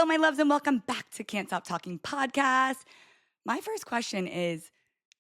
Hello, my loves, and welcome back to Can't Stop Talking podcast. My first question is,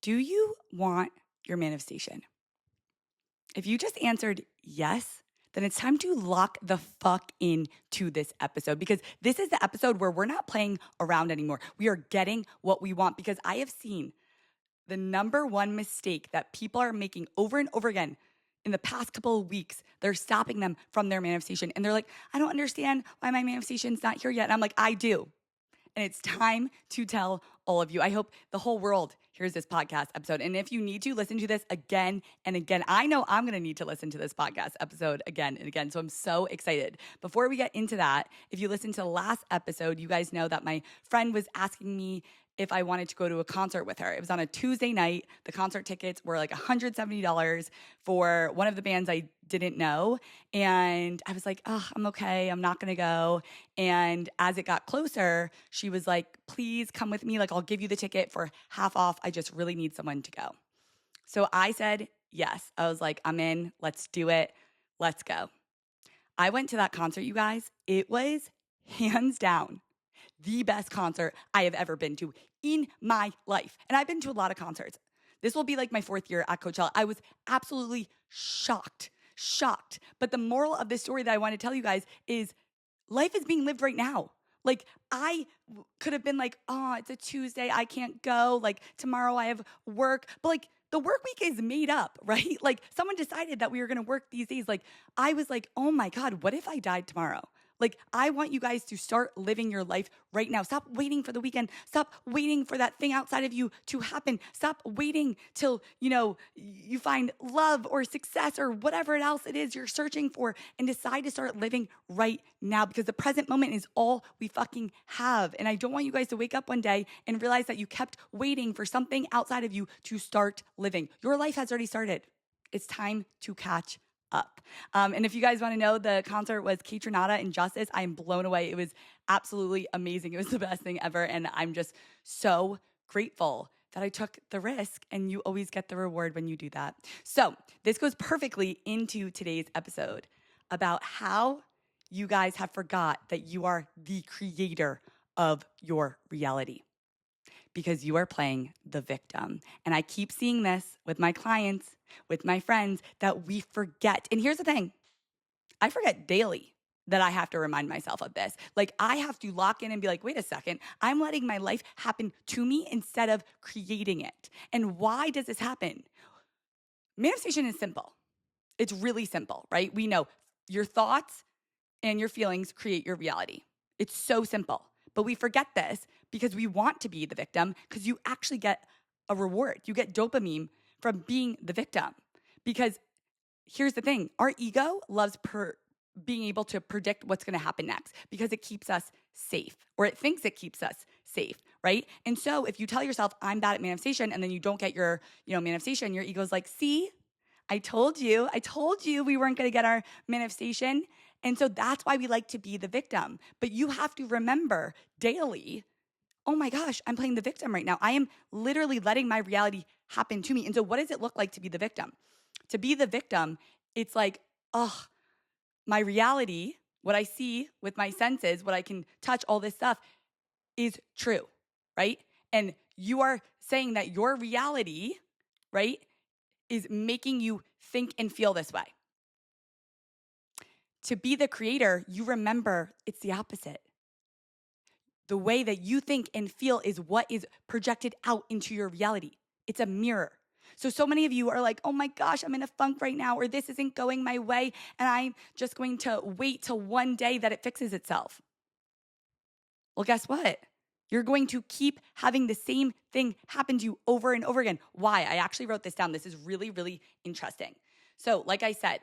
do you want your manifestation? If you just answered yes, then it's time to lock the fuck into this episode because this is the episode where we're not playing around anymore. We are getting what we want because I have seen the number one mistake that people are making over and over again in the past couple of weeks. They're stopping them from their manifestation. And they're like, I don't understand why my manifestation's not here yet. And I'm like, I do. And it's time to tell all of you. I hope the whole world hears this podcast episode. And if you need to listen to this again and again, I know I'm going to need to listen to this podcast episode again and again. So I'm so excited. Before we get into that, if you listened to the last episode, you guys know that my friend was asking me if I wanted to go to a concert with her. It was on a Tuesday night. The concert tickets were like $170 for one of the bands I didn't know. And I was like, oh, I'm okay. I'm not going to go. And as it got closer, she was like, please come with me. Like, I'll give you the ticket for half off. I just really need someone to go. So I said, yes. I was like, I'm in. Let's do it. Let's go. I went to that concert, you guys. It was hands down the best concert I have ever been to in my life. And I've been to a lot of concerts. This will be like my fourth year at Coachella. I was absolutely shocked. But the moral of this story that I want to tell you guys is life is being lived right now. Like I could have been like, oh, it's a Tuesday. I can't go. Like tomorrow I have work. But like the work week is made up, right? Like someone decided that we were going to work these days. Like I was like, oh my God, what if I died tomorrow? Like, I want you guys to start living your life right now. Stop waiting for the weekend. Stop waiting for that thing outside of you to happen. Stop waiting till, you find love or success or whatever else it is you're searching for and decide to start living right now because the present moment is all we fucking have. And I don't want you guys to wake up one day and realize that you kept waiting for something outside of you to start living. Your life has already started. It's time to catch up. And if you guys want to know, the concert was Kate Renata and Justice. I am blown away. It was absolutely amazing. It was the best thing ever. And I'm just so grateful that I took the risk, and you always get the reward when you do that. So this goes perfectly into today's episode about how you guys have forgot that you are the creator of your reality because you are playing the victim. And I keep seeing this with my clients, with my friends, that we forget. And here's the thing, I forget daily that I have to remind myself of this. Like I have to lock in and be like, wait a second, I'm letting my life happen to me instead of creating it. And why does this happen? Manifestation is simple. It's really simple, right? We know your thoughts and your feelings create your reality. It's so simple. But we forget this because we want to be the victim because you actually get a reward. You get dopamine from being the victim. Because here's the thing, our ego loves being able to predict what's going to happen next because it keeps us safe, or it thinks it keeps us safe, right? And so if you tell yourself, I'm bad at manifestation, and then you don't get your manifestation, your ego's like, see, I told you we weren't going to get our manifestation. And so that's why we like to be the victim. But you have to remember daily, oh my gosh, I'm playing the victim right now. I am literally letting my reality happen to me. And so what does it look like to be the victim? To be the victim, it's like, oh, my reality, what I see with my senses, what I can touch, all this stuff is true, right? And you are saying that your reality, right, is making you think and feel this way. To be the creator, you remember it's the opposite. The way that you think and feel is what is projected out into your reality. It's a mirror. So many of you are like, oh my gosh, I'm in a funk right now, or this isn't going my way, and I'm just going to wait till one day that it fixes itself. Well, guess what? You're going to keep having the same thing happen to you over and over again. Why? I actually wrote this down. This is really, really interesting. So like I said,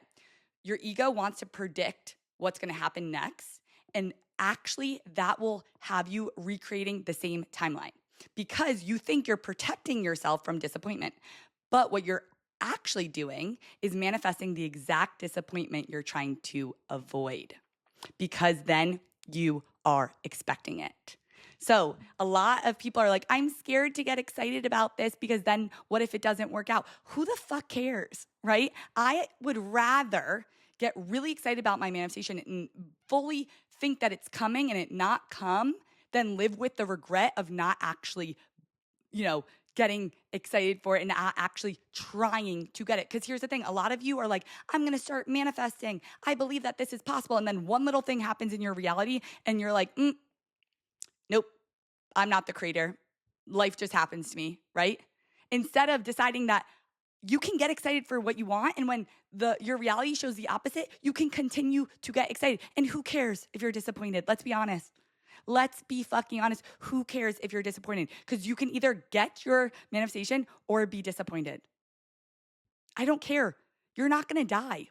your ego wants to predict what's going to happen next. And actually, that will have you recreating the same timeline because you think you're protecting yourself from disappointment. But what you're actually doing is manifesting the exact disappointment you're trying to avoid because then you are expecting it. So a lot of people are like, I'm scared to get excited about this because then what if it doesn't work out? Who the fuck cares, right? I would rather get really excited about my manifestation and fully think that it's coming and it not come than live with the regret of not actually, getting excited for it and actually trying to get it. Because here's the thing, a lot of you are like, I'm going to start manifesting. I believe that this is possible. And then one little thing happens in your reality and you're like, nope, I'm not the creator. Life just happens to me, right? Instead of deciding that you can get excited for what you want, and when your reality shows the opposite, you can continue to get excited. And who cares if you're disappointed? Let's be honest. Let's be fucking honest. Who cares if you're disappointed? Because you can either get your manifestation or be disappointed. I don't care. You're not going to die.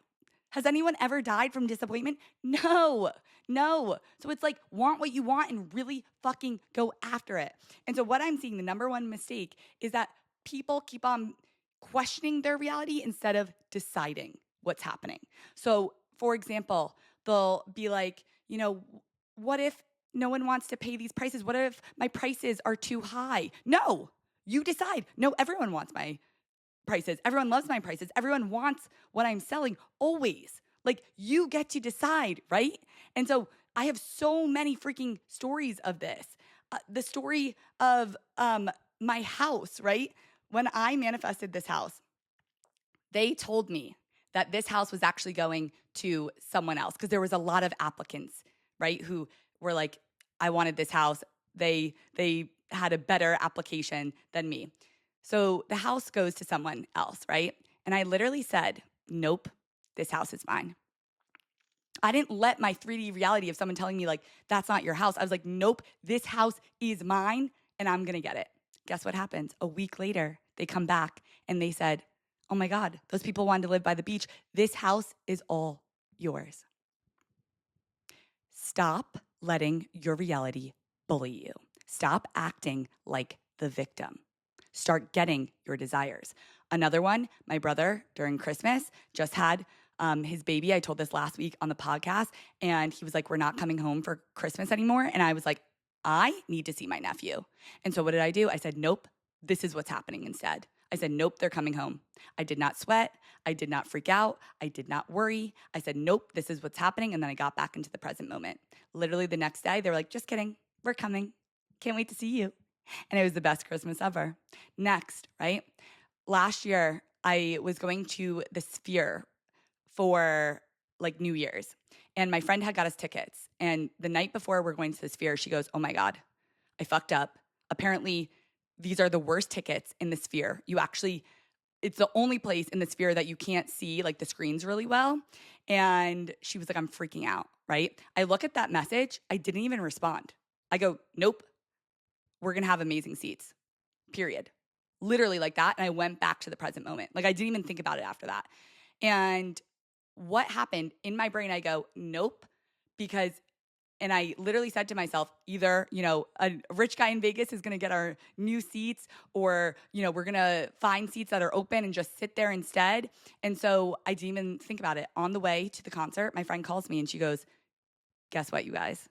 Has anyone ever died from disappointment? No. So it's like, want what you want and really fucking go after it. And so what I'm seeing, the number one mistake is that people keep on questioning their reality instead of deciding what's happening. So for example, they'll be like, what if no one wants to pay these prices? What if my prices are too high? No, you decide. No, everyone wants my prices. Everyone loves my prices. Everyone wants what I'm selling always. Like, you get to decide, right? And so I have so many freaking stories of this. The story of my house, right? When I manifested this house, they told me that this house was actually going to someone else because there was a lot of applicants, right? Who were like, I wanted this house. They had a better application than me. So the house goes to someone else, right? And I literally said, nope, this house is mine. I didn't let my 3D reality of someone telling me like, that's not your house. I was like, nope, this house is mine and I'm going to get it. Guess what happens? A week later, they come back and they said, oh my God, those people wanted to live by the beach. This house is all yours. Stop letting your reality bully you. Stop acting like the victim. Start getting your desires. Another one, my brother during Christmas just had his baby. I told this last week on the podcast, and he was like, we're not coming home for Christmas anymore. And I was like, I need to see my nephew. And so what did I do? I said, nope, this is what's happening instead. I said, nope, they're coming home. I did not sweat. I did not freak out. I did not worry. I said, nope, this is what's happening. And then I got back into the present moment. Literally the next day, they were like, just kidding. We're coming. Can't wait to see you. And it was the best Christmas ever. Next, right? Last year, I was going to the Sphere for like New Year's. And my friend had got us tickets. And the night before we're going to the Sphere, she goes, oh my God, I fucked up. Apparently, these are the worst tickets in the Sphere. It's the only place in the Sphere that you can't see like the screens really well. And she was like, I'm freaking out, right? I look at that message. I didn't even respond. I go, nope, we're going to have amazing seats, period. Literally like that. And I went back to the present moment. Like, I didn't even think about it after that. And what happened in my brain, I go, nope, and I literally said to myself, either, a rich guy in Vegas is going to get our new seats, or, we're going to find seats that are open and just sit there instead. And so I didn't even think about it. On the way to the concert, my friend calls me and she goes, guess what, you guys?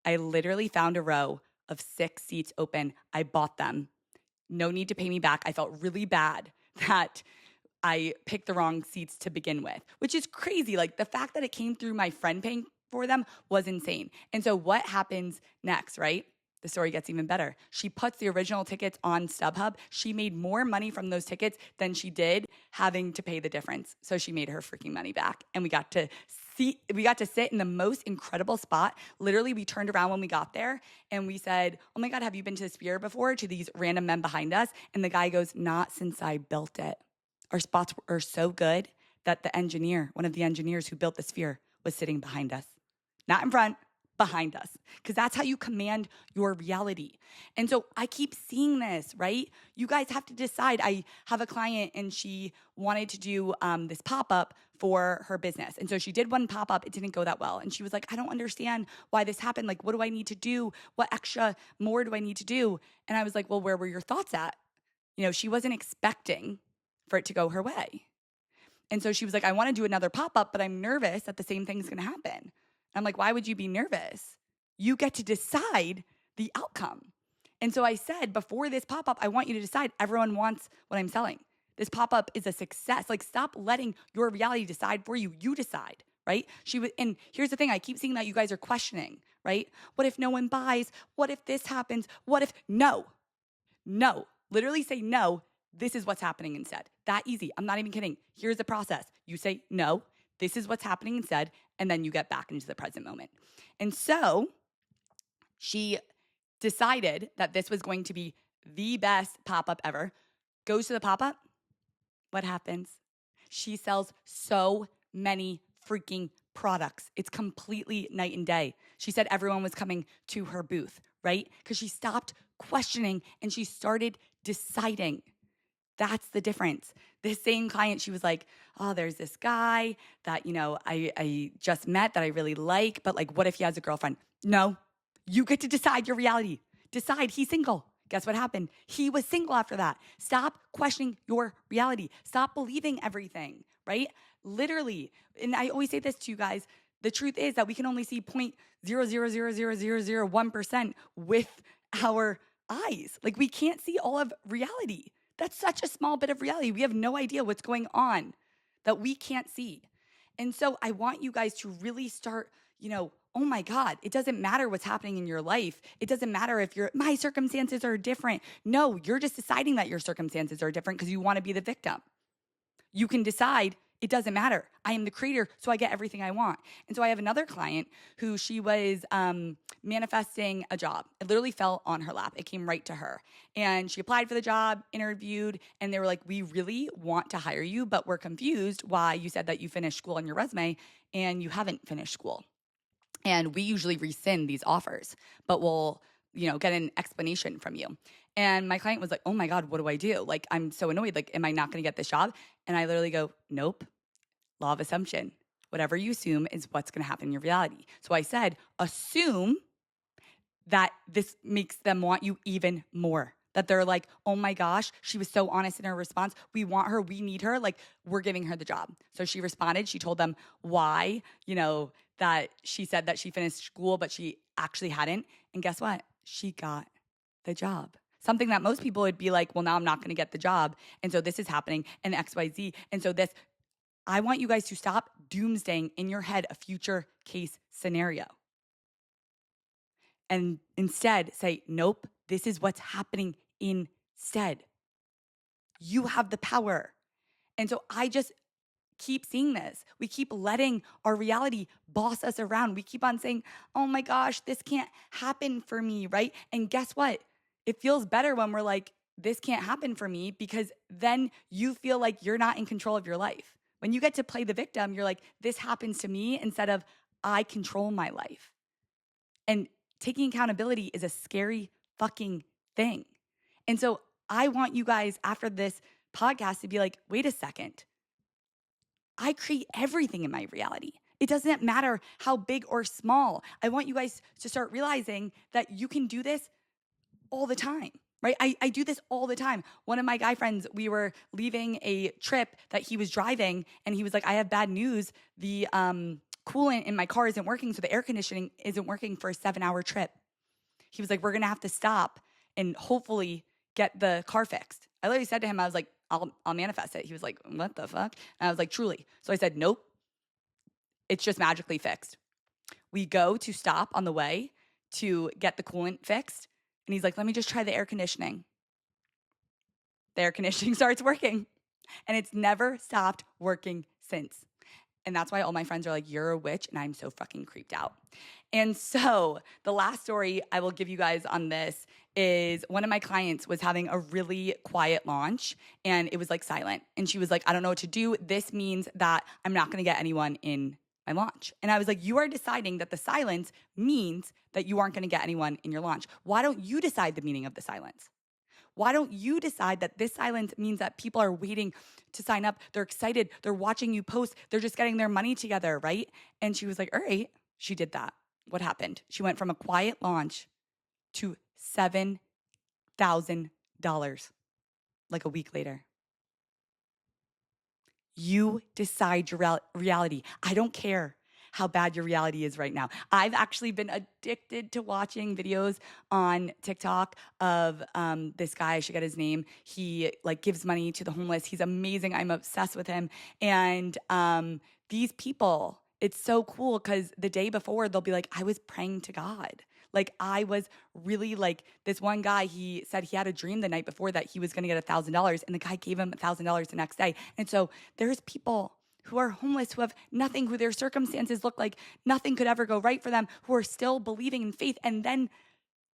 I literally found a row of 6 seats open. I bought them. No need to pay me back. I felt really bad that I picked the wrong seats to begin with, which is crazy. Like, the fact that it came through my friend paying for them was insane. And so what happens next, right? The story gets even better. She puts the original tickets on StubHub. She made more money from those tickets than she did having to pay the difference. So she made her freaking money back. And we got to sit in the most incredible spot. Literally, we turned around when we got there and we said, oh my God, have you been to the Sphere before? To these random men behind us. And the guy goes, not since I built it. Our spots are so good that one of the engineers who built the Sphere, was sitting behind us. Not in front, behind us. Because that's how you command your reality. And so I keep seeing this, right? You guys have to decide. I have a client and she wanted to do this pop-up for her business. And so she did one pop-up. It didn't go that well. And she was like, I don't understand why this happened. Like, what do I need to do? What extra more do I need to do? And I was like, well, where were your thoughts at? She wasn't expecting for it to go her way. And so she was like, I want to do another pop-up, but I'm nervous that the same thing's going to happen. I'm like, why would you be nervous? You get to decide the outcome. And so I said, before this pop-up, I want you to decide. Everyone wants what I'm selling. This pop-up is a success. Like, stop letting your reality decide for you. You decide, right? And here's the thing, I keep seeing that you guys are questioning, right? What if no one buys? What if this happens? What if, no, literally say no. This is what's happening instead. That easy. I'm not even kidding. Here's the process. You say no, this is what's happening instead, and then you get back into the present moment. And so she decided that this was going to be the best pop-up ever. Goes to the pop-up. What happens? She sells so many freaking products. It's completely night and day. She said everyone was coming to her booth, right? Because she stopped questioning and she started deciding. That's the difference. This same client, she was like, oh, there's this guy that, I just met that I really like, but like, what if he has a girlfriend? No, you get to decide your reality. Decide he's single. Guess what happened? He was single after that. Stop questioning your reality. Stop believing everything, right? Literally. And I always say this to you guys. The truth is that we can only see 0.0000001% with our eyes. Like, we can't see all of reality. That's such a small bit of reality. We have no idea what's going on that we can't see. And so I want you guys to really start, oh my God, it doesn't matter what's happening in your life. It doesn't matter if my circumstances are different. No, you're just deciding that your circumstances are different because you want to be the victim. You can decide it doesn't matter. I am the creator, so I get everything I want. And so I have another client who she was manifesting a job. It literally fell on her lap. It came right to her. And she applied for the job, interviewed, and they were like, we really want to hire you, but we're confused why you said that you finished school on your resume and you haven't finished school. And we usually rescind these offers, but we'll, get an explanation from you. And my client was like, oh my God, what do I do? Like, I'm so annoyed. Like, am I not going to get this job? And I literally go, nope. Law of assumption. Whatever you assume is what's going to happen in your reality. So I said, assume that this makes them want you even more. That they're like, oh my gosh, she was so honest in her response. We want her. We need her. Like, we're giving her the job. So she responded. She told them why, that she said that she finished school, but she actually hadn't. And guess what? She got the job. Something that most people would be like, well, now I'm not going to get the job. And so this is happening and XYZ. And so this, I want you guys to stop doomsdaying in your head a future case scenario. And instead say, nope, this is what's happening instead. You have the power. And so I just keep seeing this. We keep letting our reality boss us around. We keep on saying, oh my gosh, this can't happen for me, right? And guess what? It feels better when we're like, this can't happen for me, because then you feel like you're not in control of your life. When you get to play the victim, you're like, this happens to me, instead of I control my life. And taking accountability is a scary fucking thing. And so I want you guys after this podcast to be like, wait a second. I create everything in my reality. It doesn't matter how big or small. I want you guys to start realizing that you can do this all the time, right? I do this all the time. One of my guy friends, we were leaving a trip that he was driving, and he was like, I have bad news. The coolant in my car isn't working, so the air conditioning isn't working for a 7-hour trip. He was like, we're going to have to stop and hopefully get the car fixed. I literally said to him, I was like, I'll manifest it. He was like, what the fuck? And I was like, truly. So I said, nope, it's just magically fixed. We go to stop on the way to get the coolant fixed. And he's like, let me just try the air conditioning. The air conditioning starts working. And it's never stopped working since. And that's why all my friends are like, you're a witch. And I'm so fucking creeped out. And so the last story I will give you guys on this is one of my clients was having a really quiet launch, and it was like silent. And she was like, I don't know what to do. This means that I'm not going to get anyone in my launch. And I was like, you are deciding that the silence means that you aren't going to get anyone in your launch. Why don't you decide the meaning of the silence? Why don't you decide that this silence means that people are waiting to sign up? They're excited. They're watching you post. They're just getting their money together, right? And she was like, all right. She did that. What happened? She went from a quiet launch to $7,000 like a week later. You decide your reality. I don't care how bad your reality is right now. I've actually been addicted to watching videos on TikTok of this guy. I should get his name. He like gives money to the homeless. He's amazing. I'm obsessed with him. And these people it's so cool because the day before they'll be like, I was praying to God. Like I was really like this one guy, he said he had a dream the night before that he was going to get $1,000 and the guy gave him $1,000 the next day. And so there's people who are homeless, who have nothing, who their circumstances look like nothing could ever go right for them, who are still believing in faith. And then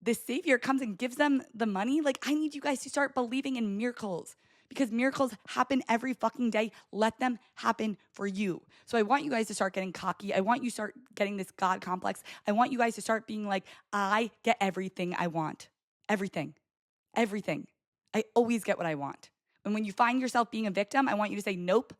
the Savior comes and gives them the money. Like, I need you guys to start believing in miracles because miracles happen every fucking day. Let them happen for you. So I want you guys to start getting cocky. I want you to start getting this God complex. I want you guys to start being like, I get everything I want. Everything. Everything. I always get what I want. And when you find yourself being a victim, I want you to say, nope,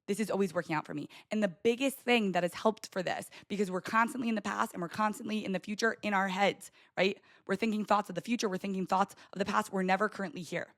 this is always working out for me. And the biggest thing that has helped for this, because we're constantly in the past and we're constantly in the future in our heads, right? We're thinking thoughts of the future. We're thinking thoughts of the past. We're never currently here.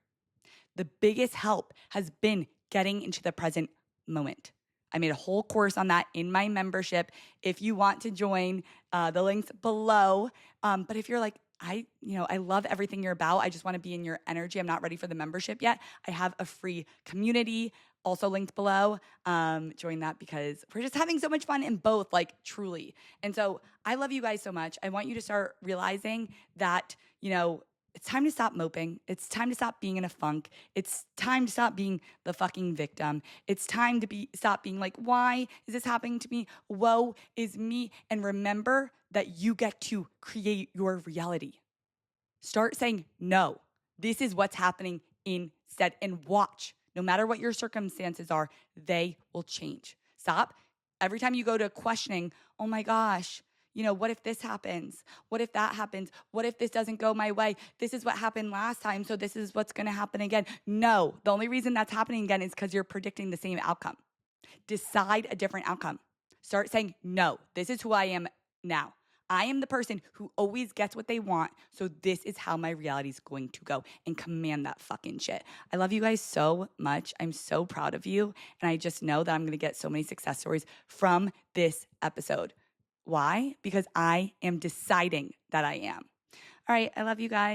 The biggest help has been getting into the present moment. I made a whole course on that in my membership. If you want to join, the link's below. But if you're like, I love everything you're about, I just want to be in your energy, I'm not ready for the membership yet, I have a free community also linked below. Join that because we're just having so much fun in both, like truly. And so I love you guys so much. I want you to start realizing that, it's time to stop moping. It's time to stop being in a funk. It's time to stop being the fucking victim. It's time to stop being like, why is this happening to me? Woe is me. And remember that you get to create your reality. Start saying, no, this is what's happening instead. And watch, no matter what your circumstances are, they will change. Stop. Every time you go to questioning, oh my gosh, what if this happens? What if that happens? What if this doesn't go my way? This is what happened last time, so this is what's going to happen again. No, the only reason that's happening again is because you're predicting the same outcome. Decide a different outcome. Start saying, no, this is who I am now. I am the person who always gets what they want, so this is how my reality is going to go, and command that fucking shit. I love you guys so much. I'm so proud of you, and I just know that I'm going to get so many success stories from this episode. Why? Because I am deciding that I am. All right, I love you guys.